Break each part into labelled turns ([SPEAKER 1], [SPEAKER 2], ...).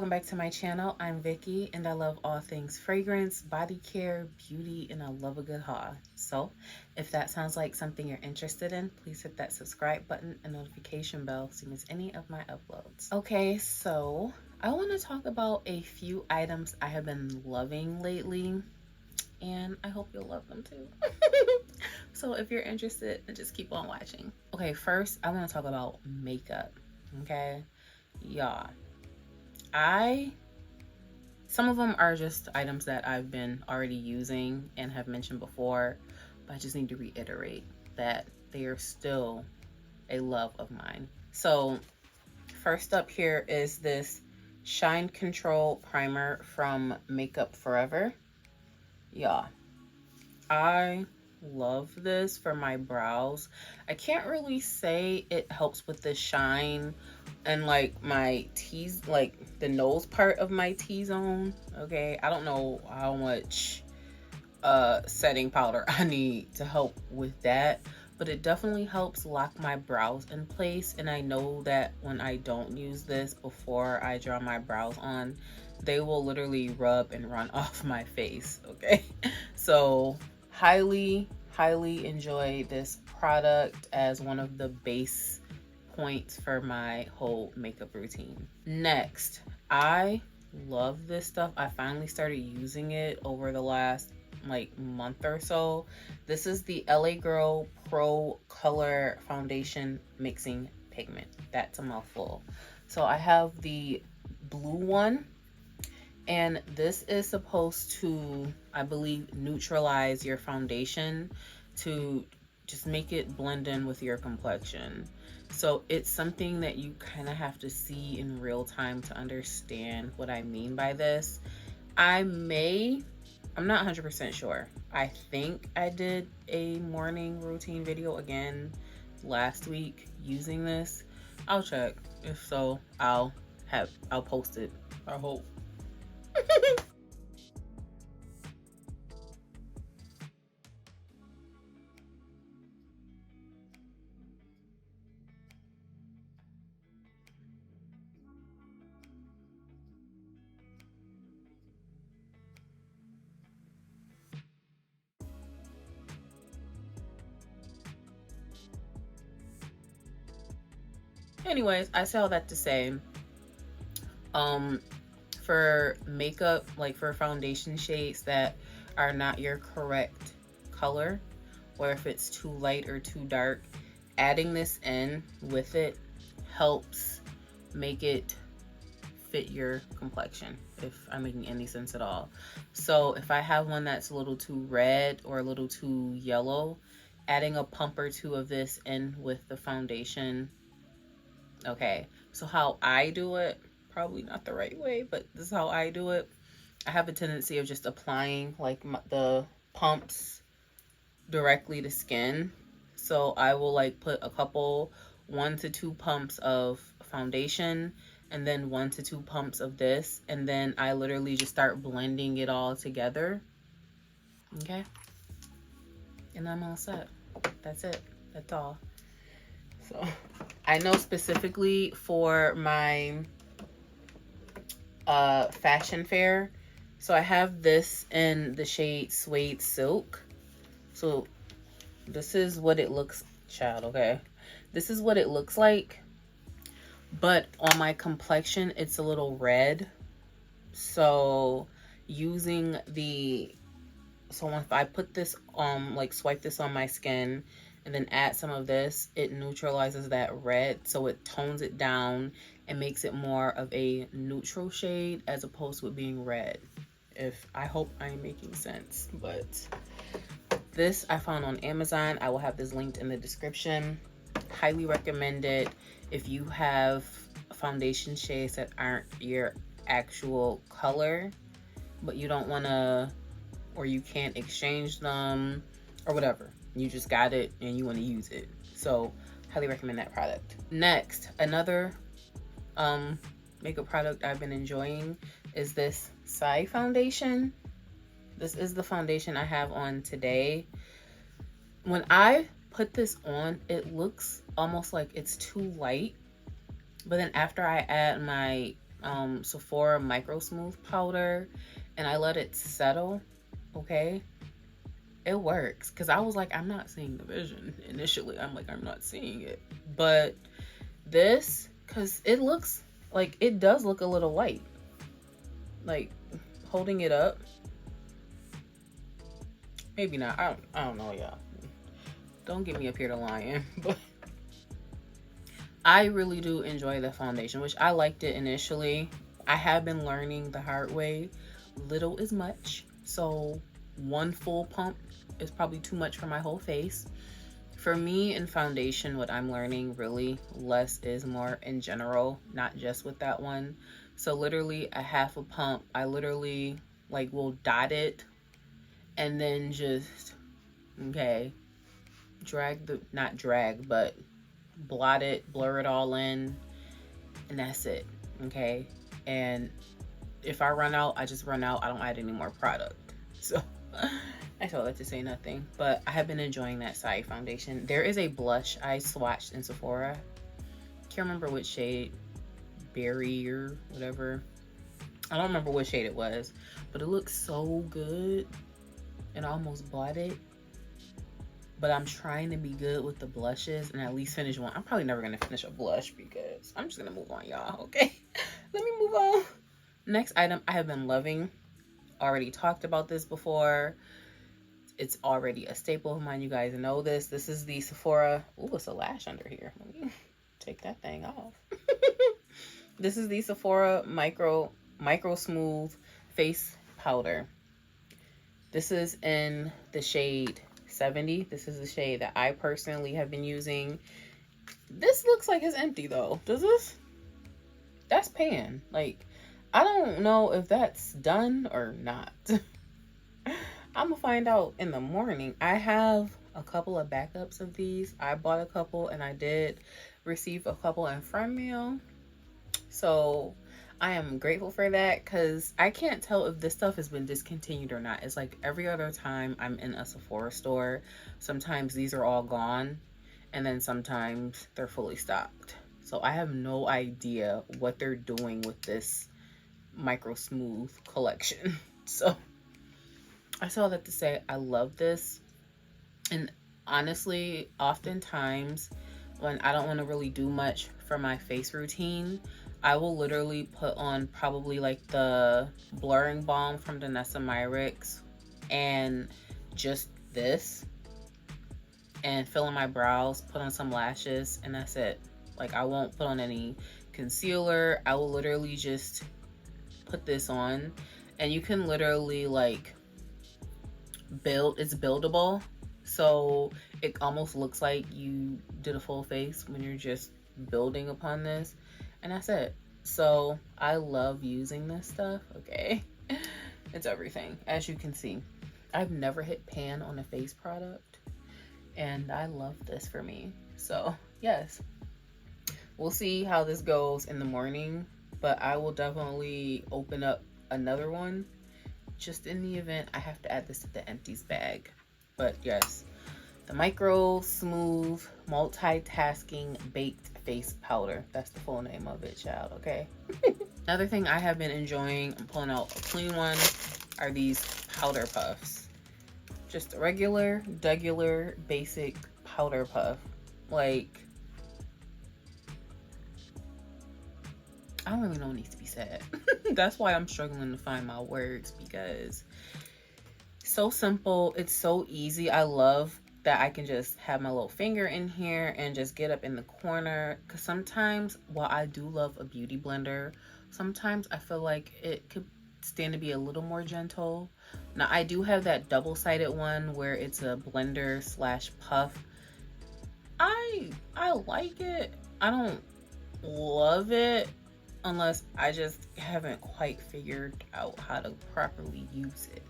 [SPEAKER 1] welcome back to my channel. I'm Vicky and I love all things fragrance, body care, beauty, and I love a good haul. So if that sounds like something you're interested in, please hit that subscribe button and notification bell so you miss any of my uploads. Okay, so I want to talk about a few items I have been loving lately, and I hope you'll love them too. So if you're interested, just keep on watching. Okay, first I want to talk about makeup. Okay, y'all, some of them are just items that I've been already using and have mentioned before, but I just need to reiterate that they are still a love of mine. So first up here is this Shine Control Primer from Makeup Forever. Yeah, I love this for my brows. I can't really say it helps with the shine and like my T's, like the nose part of my T-zone. Okay, I don't know how much setting powder I need to help with that, but it definitely helps lock my brows in place. And I know that when I don't use this before I draw my brows on, they will literally rub and run off my face. Okay, so highly enjoy this product as one of the base points for my whole makeup routine. Next, I love this stuff. I finally started using it over the last like month or so. This is the LA Girl Pro Color Foundation Mixing Pigment. That's a mouthful. So I have the blue one, and this is supposed to, I believe, neutralize your foundation to just make it blend in with your complexion. So it's something that you kind of have to see in real time to understand what I mean by this. I'm not 100% sure. I think I did a morning routine video again last week using this. I'll check. If so, I'll post it, I hope. Anyways, I say all that to say, for makeup, like for foundation shades that are not your correct color, or if it's too light or too dark, adding this in with it helps make it fit your complexion, if I'm making any sense at all. So if I have one that's a little too red or a little too yellow, adding a pump or two of this in with the foundation. Okay, so how I do it, probably not the right way, but this is how I do it. I have a tendency of just applying like the pumps directly to skin. So I will like put a couple, 1 to 2 pumps of foundation and then 1 to 2 pumps of this, and then I literally just start blending it all together. Okay, and I'm all set. That's it. That's all. So I know specifically for my fashion fair, so I have this in the shade Suede Silk. So this is what it looks, child, okay? This is what it looks like, but on my complexion it's a little red. So using so if I put this like swipe this on my skin and then add some of this, it neutralizes that red, so it tones it down and makes it more of a neutral shade as opposed to it being red. I hope I'm making sense. But this I found on Amazon. I will have this linked in the description. Highly recommend it if you have foundation shades that aren't your actual color, but you don't want to, or you can't exchange them or whatever. You just got it and you want to use it. So highly recommend that product. Next, another makeup product I've been enjoying is this Saie foundation. This is the foundation I have on today. When I put this on, it looks almost like it's too light, but then after I add my Sephora Microsmooth powder, and I let it settle. Okay, it works, because I was like, I'm not seeing the vision initially. I'm like, I'm not seeing it, but this, because it looks like, it does look a little white, like holding it up. Maybe not. I don't know, y'all. Don't get me up here to lying, but I really do enjoy the foundation, which I liked it initially. I have been learning the hard way. Little is much, so one full pump is probably too much for my whole face. For me in foundation, what I'm learning, really, less is more in general, not just with that one. So literally a half a pump, I literally like will dot it and then just, okay, not drag, but blot it, blur it all in, and that's it. Okay, and if I run out, I just run out. I don't add any more product. So I told that to say nothing, but I have been enjoying that Saie foundation. There is a blush I swatched in Sephora. Can't remember which shade, berry or whatever. I don't remember what shade it was, but it looks so good, and I almost bought it. But I'm trying to be good with the blushes and at least finish one. I'm probably never gonna finish a blush because I'm just gonna move on, y'all. Okay, let me move on. Next item I have been loving. Already talked about this before. It's already a staple of mine. You guys know this. This is the Sephora. Ooh, it's a lash under here. Let me take that thing off. This is the Sephora Microsmooth face powder. This is in the shade 70. This is the shade that I personally have been using. This looks like it's empty though. Does this? That's pan. Like, I don't know if that's done or not. I'm gonna find out in the morning. I have a couple of backups of these. I bought a couple and I did receive a couple in front mail. So I am grateful for that, because I can't tell if this stuff has been discontinued or not. It's like every other time I'm in a Sephora store, sometimes these are all gone and then sometimes they're fully stocked. So I have no idea what they're doing with this Microsmooth collection. So I saw that to say I love this. And honestly, oftentimes when I don't want to really do much for my face routine, I will literally put on probably like the blurring balm from Danessa Myricks and just this, and fill in my brows, put on some lashes, and that's it. Like, I won't put on any concealer. I will literally just put this on, and you can literally like it's buildable, so it almost looks like you did a full face when you're just building upon this, and that's it. So I love using this stuff. Okay, it's everything. As you can see, I've never hit pan on a face product, and I love this for me. So yes, we'll see how this goes in the morning, but I will definitely open up another one just in the event I have to add this to the empties bag. But yes, the Microsmooth Multitasking Baked Face Powder. That's the full name of it, child, okay? Another thing I have been enjoying, I'm pulling out a clean one, are these powder puffs. Just a regular, basic powder puff. Like, I don't really know what needs to be said. That's why I'm struggling to find my words, because it's so simple, it's so easy. I love that I can just have my little finger in here and just get up in the corner, because sometimes, while I do love a beauty blender, sometimes I feel like it could stand to be a little more gentle. Now I do have that double-sided one where it's a blender slash puff. I like it. I don't love it unless I just haven't quite figured out how to properly use it.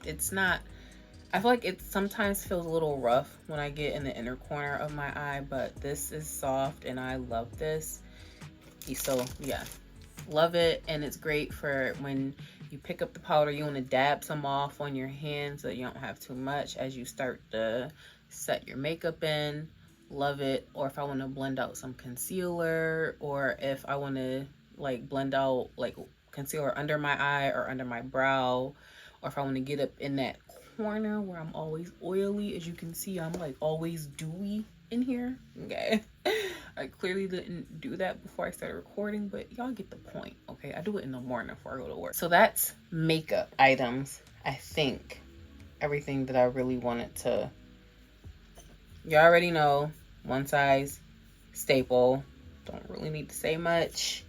[SPEAKER 1] It's not, I feel like it sometimes feels a little rough when I get in the inner corner of my eye, but this is soft and I love this. So yeah, love it. And it's great for when you pick up the powder, you want to dab some off on your hand so you don't have too much as you start to set your makeup in. Love it. Or if I want to blend out some concealer, or if I want to, like blend out like concealer under my eye or under my brow, or if I want to get up in that corner where I'm always oily. As you can see, I'm like always dewy in here. Okay. I clearly didn't do that before I started recording, but y'all get the point. Okay, I do it in the morning before I go to work. So that's makeup items. I think everything that I really wanted to. You already know, one size staple. Don't really need to say much.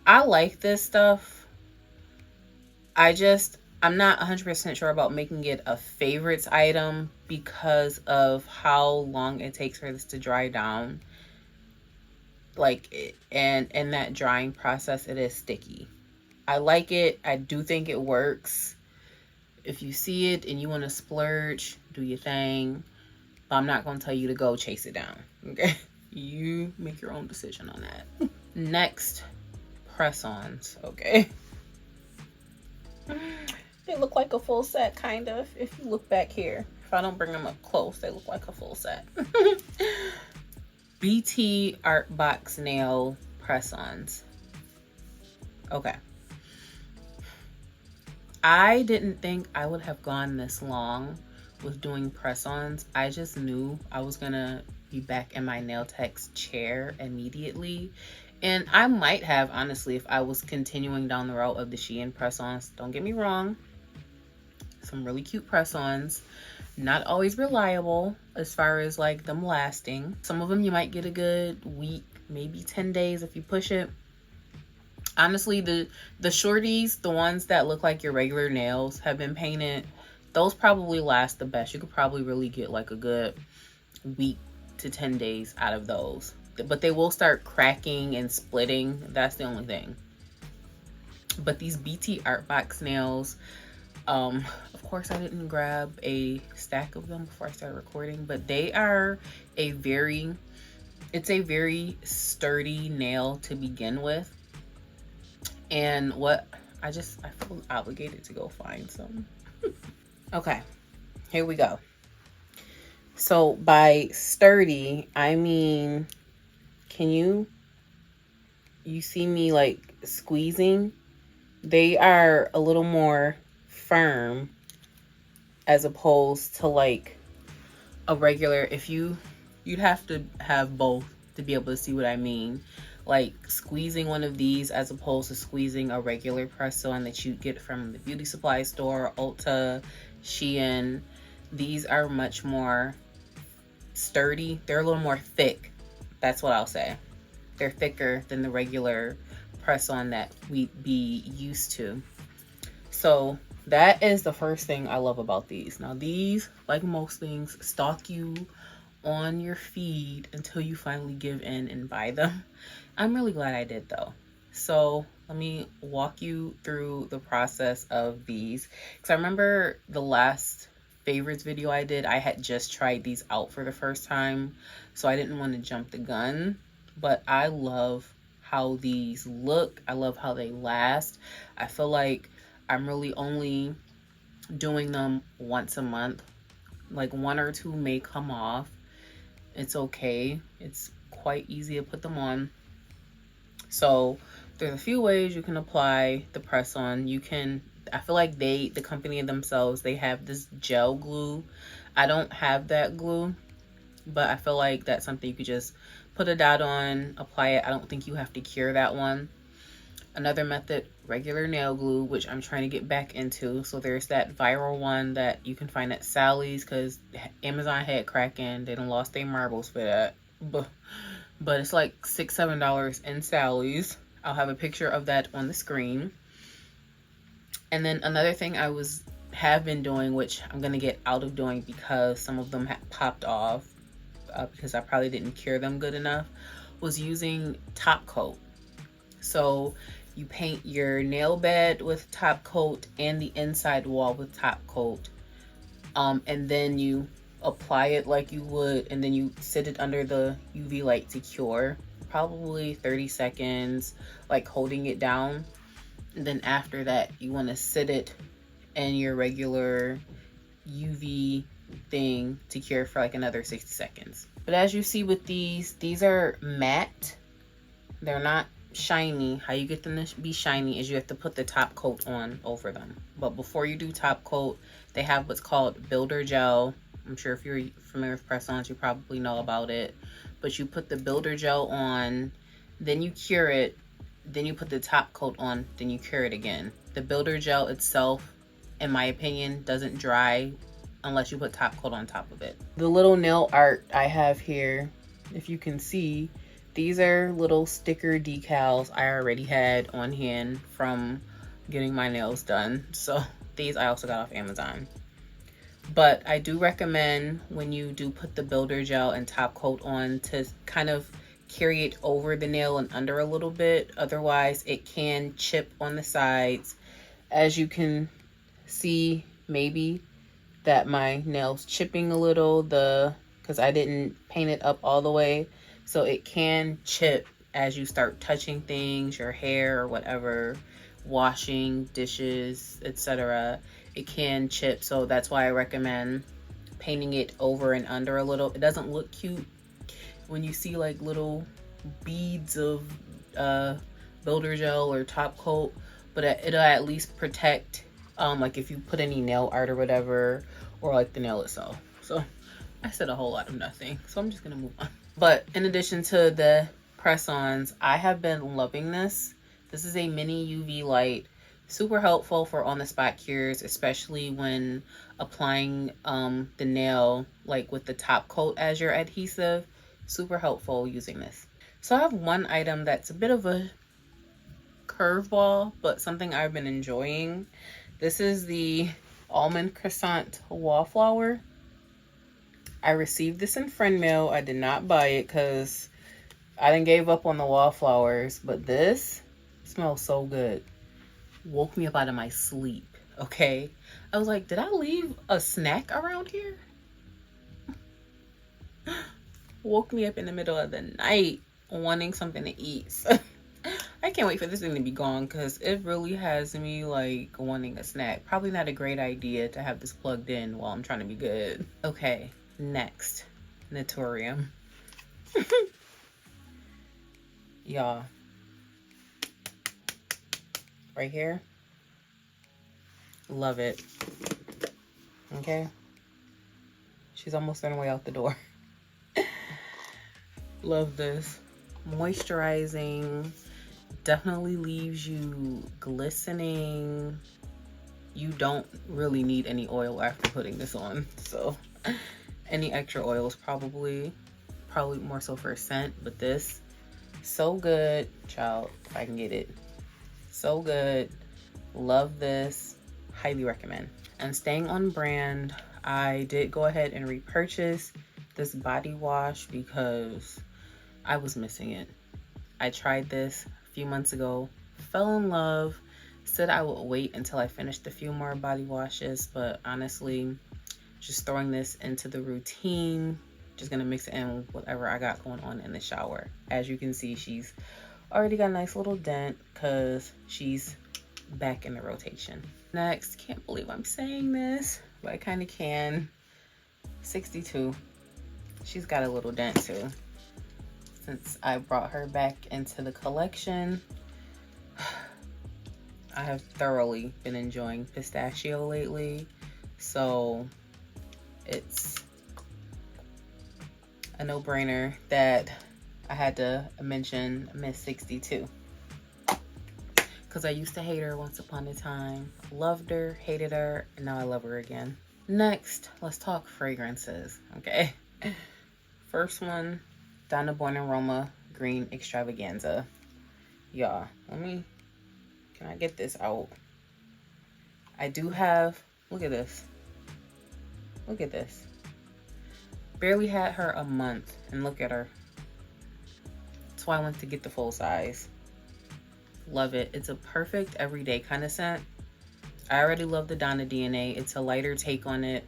[SPEAKER 1] I like this stuff. I'm not 100% sure about making it a favorites item because of how long it takes for this to dry down. Like, and in that drying process, it is sticky. I like it. I do think it works. If you see it and you want to splurge, do your thing. But I'm not going to tell you to go chase it down. Okay? You make your own decision on that. Next, press-ons. Okay? They look like a full set, kind of. If you look back here. If I don't bring them up close, they look like a full set. BT Art Box Nail press-ons. Okay. I didn't think I would have gone this long with doing press-ons. I just knew I was gonna be back in my nail tech's chair immediately. And I might have, honestly, if I was continuing down the route of the Shein press-ons. Don't get me wrong. Some really cute press-ons. Not always reliable as far as like them lasting. Some of them you might get a good week, maybe 10 days if you push it. Honestly, the shorties, the ones that look like your regular nails have been painted, those probably last the best. You could probably really get like a good week to 10 days out of those. But they will start cracking and splitting. That's the only thing. But these BT Art Box nails, of course I didn't grab a stack of them before I started recording, but they are it's a very sturdy nail to begin with. And I feel obligated to go find some. Okay, here we go. So by sturdy, I mean, can you see me like squeezing? They are a little more firm as opposed to like a regular, you'd have to have both to be able to see what I mean. Like squeezing one of these as opposed to squeezing a regular press-on that you get from the beauty supply store, Ulta, Shein. These are much more sturdy. They're a little more thick. That's what I'll say. They're thicker than the regular press-on that we'd be used to. So that is the first thing I love about these. Now these, like most things, stalk you on your feed until you finally give in and buy them. I'm really glad I did though. So let me walk you through the process of these. Because I remember the last favorites video I did, I had just tried these out for the first time. So I didn't want to jump the gun. But I love how these look. I love how they last. I feel like I'm really only doing them once a month. Like one or two may come off. It's okay. It's quite easy to put them on. So there's a few ways you can apply the press on. You can, I feel like the company themselves, they have this gel glue. I don't have that glue, but I feel like that's something you could just put a dot on, apply it. I don't think you have to cure that one. Another method, regular nail glue, which I'm trying to get back into. So there's that viral one that you can find at Sally's because Amazon had cracking. They done lost their marbles for that. But it's like $6, $7 in Sally's. I'll have a picture of that on the screen. And then another thing I have been doing, which I'm going to get out of doing because some of them have popped off because I probably didn't cure them good enough, was using top coat. So you paint your nail bed with top coat and the inside wall with top coat. And then you apply it like you would, and then you sit it under the UV light to cure, probably 30 seconds, like holding it down. And then after that, you want to sit it in your regular UV thing to cure for like another 60 seconds. But as you see with these are matte. They're not shiny. How you get them to be shiny is you have to put the top coat on over them. But before you do top coat, they have what's called builder gel. I'm sure if you're familiar with press-ons, you probably know about it. But you put the builder gel on, then you cure it, then you put the top coat on, then you cure it again. The builder gel itself, in my opinion, doesn't dry unless you put top coat on top of it. The little nail art I have here, if you can see, these are little sticker decals I already had on hand from getting my nails done. So these I also got off Amazon. But I do recommend when you do put the builder gel and top coat on to kind of carry it over the nail and under a little bit. Otherwise, it can chip on the sides. As you can see, maybe that my nail's chipping a little because I didn't paint it up all the way. So it can chip as you start touching things, your hair or whatever, washing, dishes, etc. It can chip, so that's why I recommend painting it over and under a little. It doesn't look cute when you see like little beads of builder gel or top coat, but it'll at least protect like if you put any nail art or whatever, or like the nail itself. So I said a whole lot of nothing, so I'm just gonna move on. But in addition to the press-ons, I have been loving this. This is a mini UV light. Super helpful for on-the-spot cures, especially when applying the nail, like with the top coat as your adhesive. Super helpful using this. So I have one item that's a bit of a curveball, but something I've been enjoying. This is the almond croissant wallflower. I received this in friend mail. I did not buy it because I didn't give up on the wallflowers, but this smells so good. Woke me up out of my sleep, okay? I was like, did I leave a snack around here? Woke me up in the middle of the night wanting something to eat. So I can't wait for this thing to be gone because it really has me like wanting a snack. Probably not a great idea to have this plugged in while I'm trying to be good. Okay, next, Naturium. Y'all, right here, love it. Okay, she's almost on her way out the door. Love this. Moisturizing, definitely leaves you glistening. You don't really need any oil after putting this on, so any extra oils probably more so for a scent, but this, so good, child, if I can get it. So good. Love this. Highly recommend. And staying on brand, I did go ahead and repurchase this body wash because I was missing it. I tried this a few months ago, fell in love, said I would wait until I finished a few more body washes, but honestly, just throwing this into the routine, just gonna mix it in with whatever I got going on in the shower. As you can see, she's already got a nice little dent because she's back in the rotation. Next, can't believe I'm saying this, but I kind of can. 62. She's got a little dent too. Since I brought her back into the collection, I have thoroughly been enjoying pistachio lately, so it's a no-brainer that I had to mention Miss 62, because I used to hate her once upon a time. Loved her, hated her, and now I love her again. Next, let's talk fragrances, okay? First one, Donna Born Aroma Green Extravaganza. Y'all, can I get this out? I do have, look at this. Look at this. Barely had her a month, and look at her. That's why I went to get the full size. Love it. It's a perfect everyday kind of scent. I already love the Donna DNA. It's a lighter take on it.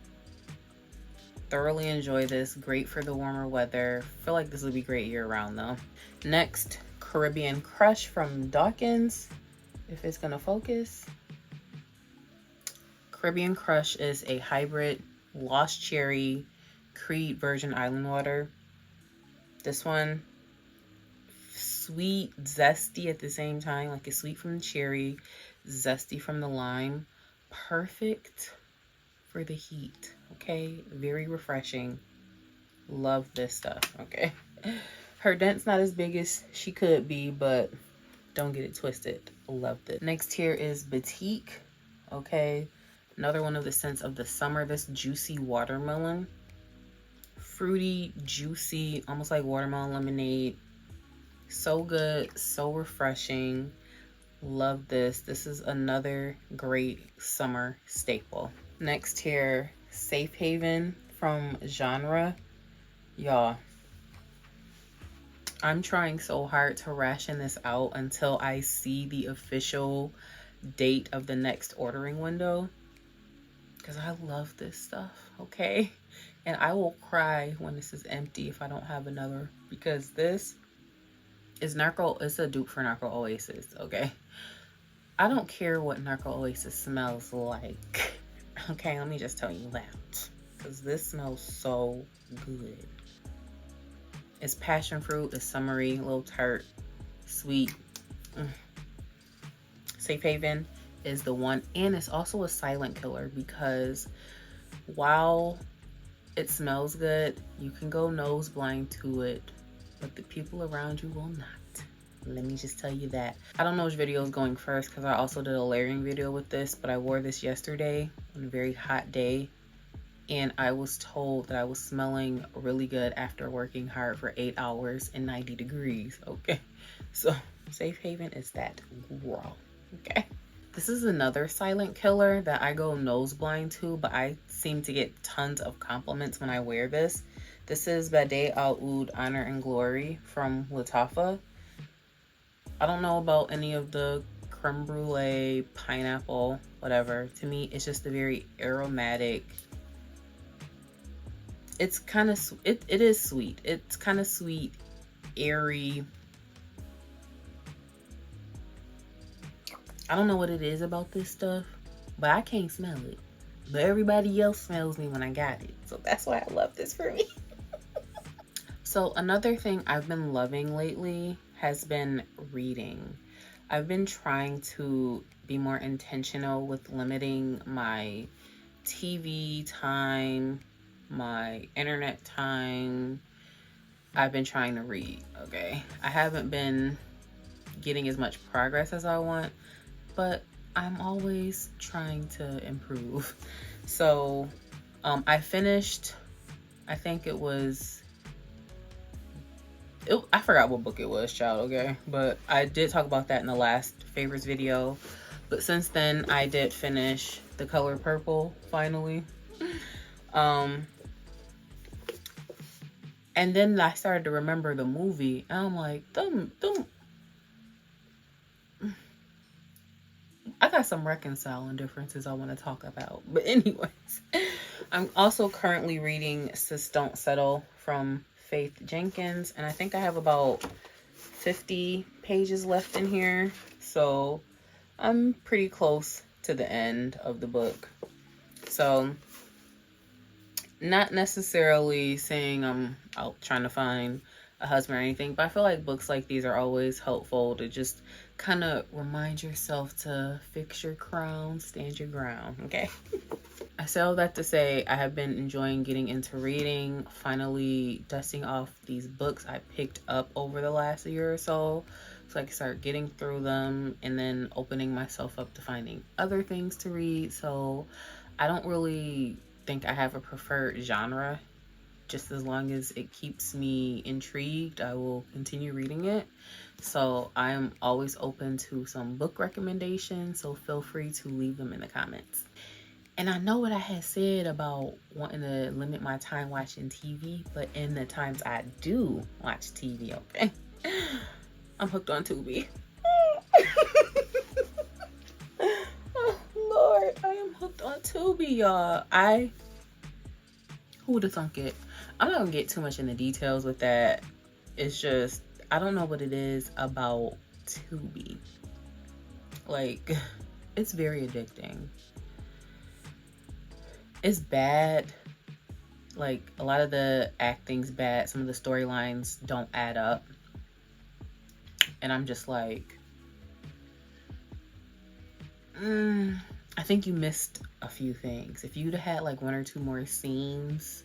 [SPEAKER 1] Thoroughly enjoy this. Great for the warmer weather. Feel like this would be great year round though. Next, Caribbean Crush from Dawkins. If it's gonna focus. Caribbean Crush is a hybrid Lost Cherry Creed Virgin Island Water. This one, sweet, zesty at the same time. Like, it's sweet from the cherry, zesty from the lime. Perfect for the heat, okay? Very refreshing. Love this stuff, okay? Her dent's not as big as she could be, but don't get it twisted. Loved it. Next here is Batik, okay? Another one of the scents of the summer. This Juicy Watermelon. Fruity, juicy, almost like watermelon lemonade. So good, so refreshing. Love this. This is another great summer staple. Next here, Safe Haven from Genre. Y'all, I'm trying so hard to ration this out until I see the official date of the next ordering window, because I love this stuff, okay? And I will cry when this is empty if I don't have another, because this is it's a dupe for Narco Oasis, okay? I don't care what Narco Oasis smells like, okay? Let me just tell you that, because this smells so good. It's passion fruit, it's summery, a little tart, sweet. Safe Haven is the one, and it's also a silent killer, because while it smells good, you can go nose blind to it, but the people around you will not. Let me just tell you that. I don't know which video is going first, because I also did a layering video with this, but I wore this yesterday on a very hot day, and I was told that I was smelling really good after working hard for 8 hours and 90 degrees, okay? So Safe Haven is that raw, okay? This is another silent killer that I go nose blind to, but I seem to get tons of compliments when I wear this. This is Bade Al Oud Honor and Glory from Lattafa. I don't know about any of the creme brulee, pineapple, whatever. To me, it's just a very aromatic. It's kind of, it is sweet. It's kind of sweet, airy. I don't know what it is about this stuff, but I can't smell it. But everybody else smells me when I got it. So that's why I love this for me. So another thing I've been loving lately has been reading. I've been trying to be more intentional with limiting my TV time, my internet time. I've been trying to read, okay? I haven't been getting as much progress as I want, but I'm always trying to improve. So I finished, I think it was, I forgot what book it was, child, okay? But I did talk about that in the last favorites video. But since then, I did finish The Color Purple, finally. And then I started to remember the movie, and I'm like, I got some reconciling differences I want to talk about. But anyways, I'm also currently reading Sis Don't Settle from Faith Jenkins, and I think I have about 50 pages left in here, so I'm pretty close to the end of the book. So not necessarily saying I'm out trying to find a husband or anything, but I feel like books like these are always helpful to just kind of remind yourself to fix your crown, stand your ground, okay? I say all that to say I have been enjoying getting into reading, finally dusting off these books I picked up over the last year or so I can start getting through them and then opening myself up to finding other things to read. So I don't really think I have a preferred genre. Just as long as it keeps me intrigued, I will continue reading it. So I am always open to some book recommendations, so feel free to leave them in the comments. And I know what I had said about wanting to limit my time watching TV, but in the times I do watch TV, okay, I'm hooked on Tubi. Oh, Lord, I am hooked on Tubi, y'all. Who would have thunk it? I'm not gonna get too much into details with that. It's just, I don't know what it is about Tubi. Like, it's very addicting. It's bad Like, a lot of the acting's bad. Some of the storylines don't add up. And I'm just like, I think you missed a few things. If you'd had like 1 or 2 more scenes,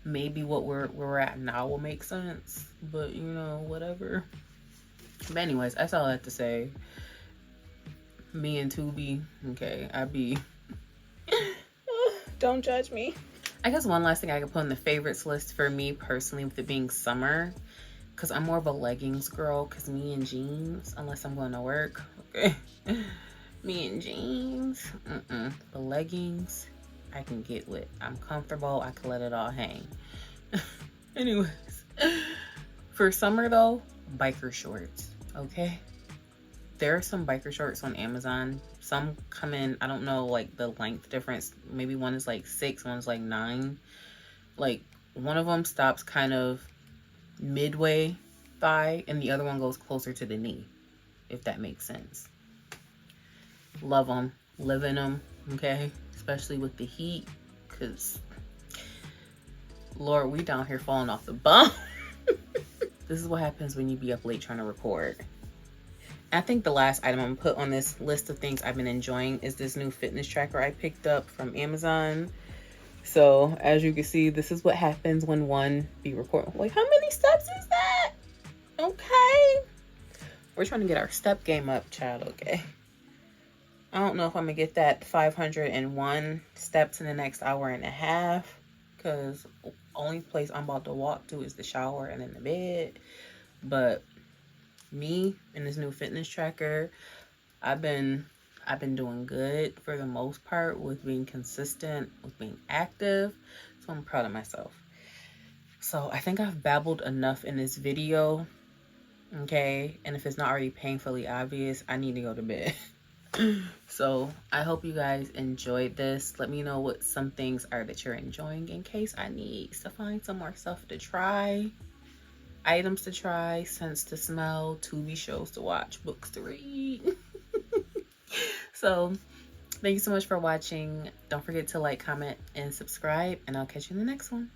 [SPEAKER 1] maybe what we're at now will make sense. But you know, whatever. But anyways, that's all I have to say. Me and Tubi, okay, I be don't judge me. I guess one last thing I could put on the favorites list for me personally, with it being summer, because I'm more of a leggings girl, because me and jeans, unless I'm going to work, okay, me and jeans, the leggings I can get with. I'm comfortable, I can let it all hang. Anyways, for summer though, biker shorts, okay? There are some biker shorts on Amazon. Some come in, I don't know like the length difference. Maybe one is like 6, one's like 9. Like one of them stops kind of midway thigh and the other one goes closer to the knee, if that makes sense. Love them, live in them, okay? Especially with the heat, because Lord, we down here falling off the bum. This is what happens when you be up late trying to record. I think the last item I'm gonna put on this list of things I've been enjoying is this new fitness tracker I picked up from Amazon. So as you can see, this is what happens when one be recording. Like, how many steps is that? Okay. We're trying to get our step game up, child, okay? I don't know if I'm gonna get that 501 steps in the next hour and a half, because only place I'm about to walk to is the shower and then the bed. But me and this new fitness tracker, I've been doing good for the most part with being consistent, with being active. So I'm proud of myself. So I think I've babbled enough in this video, okay? And if it's not already painfully obvious, I need to go to bed. So I hope you guys enjoyed this. Let me know what some things are that you're enjoying, in case I need to find some more stuff to try, items to try, scents to smell, Tubi shows to watch, books to read. So thank you so much for watching. Don't forget to like, comment, and subscribe, and I'll catch you in the next one.